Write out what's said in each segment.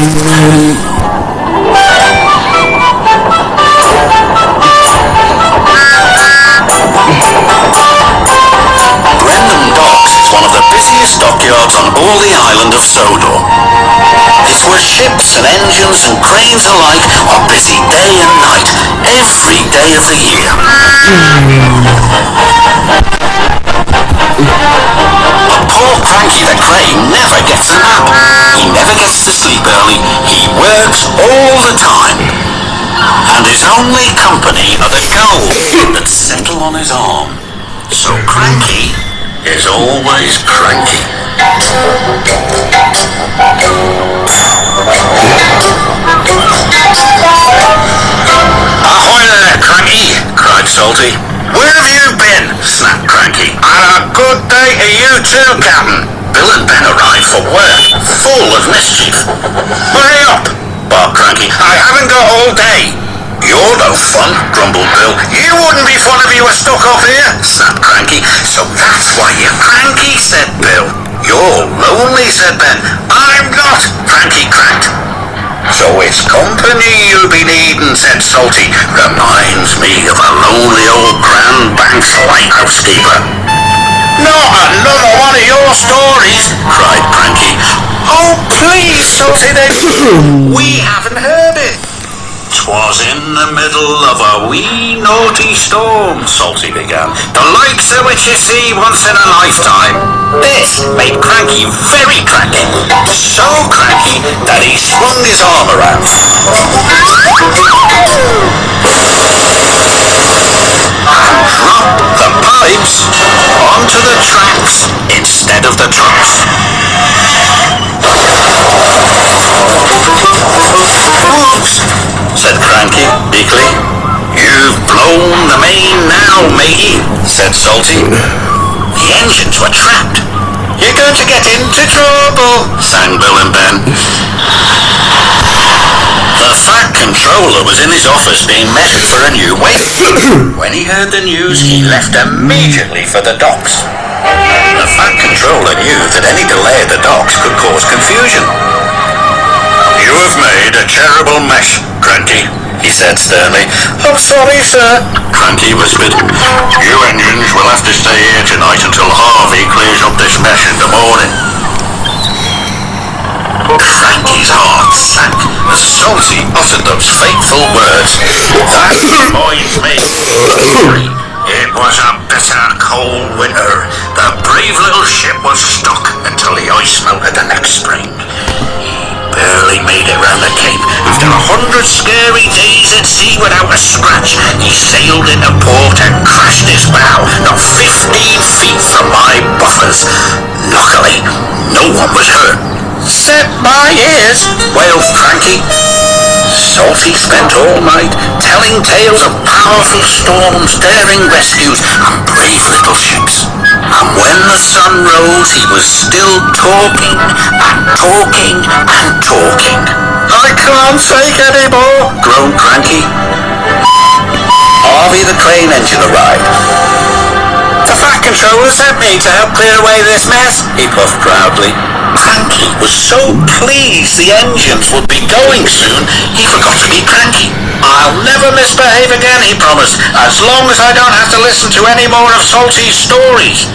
Docks is one of the busiest dockyards on all the island of Sodor. It's where ships and engines and cranes alike are busy day and night, every day of the year. But poor Cranky the crane never gets a nap. He never gets to sleep early. He works all the time. And his only company are the gulls that settle on his arm. So Cranky is always cranky. Ahoy there, Cranky, cried Salty. Where have you been? Snapped Cranky. And a good day to you too, Captain. Bill and Ben arrived for work, full of mischief. Hurry up, barked Cranky. I haven't got all day. You're no fun, grumbled Bill. You wouldn't be fun if you were stuck up here, snapped Cranky. So that's why you're cranky, said Bill. You're lonely, said Ben. I'm not, Cranky cracked. So it's company you'll be needing, said Salty. Reminds me of a lonely old Grand Banks lighthouse keeper. Not another one of your stories, cried Cranky. Oh, please, Salty, we haven't heard it. 'Twas in the middle of a wee naughty storm, Salty began, the likes of which you see once in a lifetime. This made Cranky very cranky, so cranky that he swung his arm around. And dropped the pipes onto the tracks instead of the trucks. Oops, said Cranky meekly. You've blown the main now, matey, said Salty. The engines were trapped. You're going to get into trouble, sang Bill and Ben. The Fat Controller was in his office being measured for a new weight. When he heard the news, he left immediately for the docks. The Fat Controller knew that any delay at the docks could cause confusion. You have made a terrible mess, Cranky, he said sternly. I'm sorry, sir, Cranky whispered. You engines will have to stay here tonight until Harvey clears up this mess in the morning. Cranky's heart sank as Salty uttered those fateful words. That reminds me of a story. It was a bitter, cold winter. The brave little ship was stuck until the ice melted the next spring. Barely made it round the Cape. After 100 scary days at sea without a scratch, he sailed into port and crashed his bow, not 15 feet from my buffers. Luckily, no one was hurt. Set my ears, wailed Cranky. Salty spent all night telling tales of powerful storms, daring rescues, and brave little ships. And when the sun rose, he was still talking and talking and talking. I can't take any more, groaned Cranky. Harvey the crane engine arrived. The Fat Controller sent me to help clear away this mess, he puffed proudly. Cranky was so pleased the engines would be going soon, he forgot to be cranky. I'll never misbehave again, he promised, as long as I don't have to listen to any more of Salty's stories.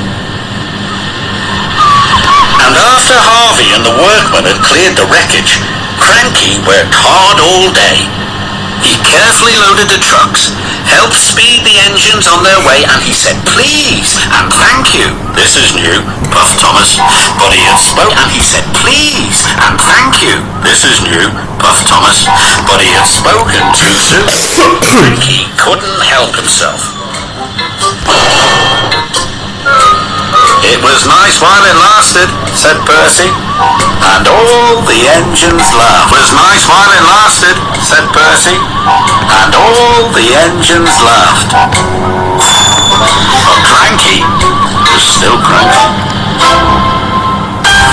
And after Harvey and the workmen had cleared the wreckage, Cranky worked hard all day. He carefully loaded the trucks, helped speed the engines on their way, and he said please and thank you. This is new, puffed Thomas, but he had spoken, and he said please and thank you. This is new, puffed Thomas, but he had spoken too soon. Cranky couldn't help himself. It was nice while it lasted, said Percy, and all the engines laughed. It was nice while it lasted, said Percy, and all the engines laughed. But Cranky was still cranky.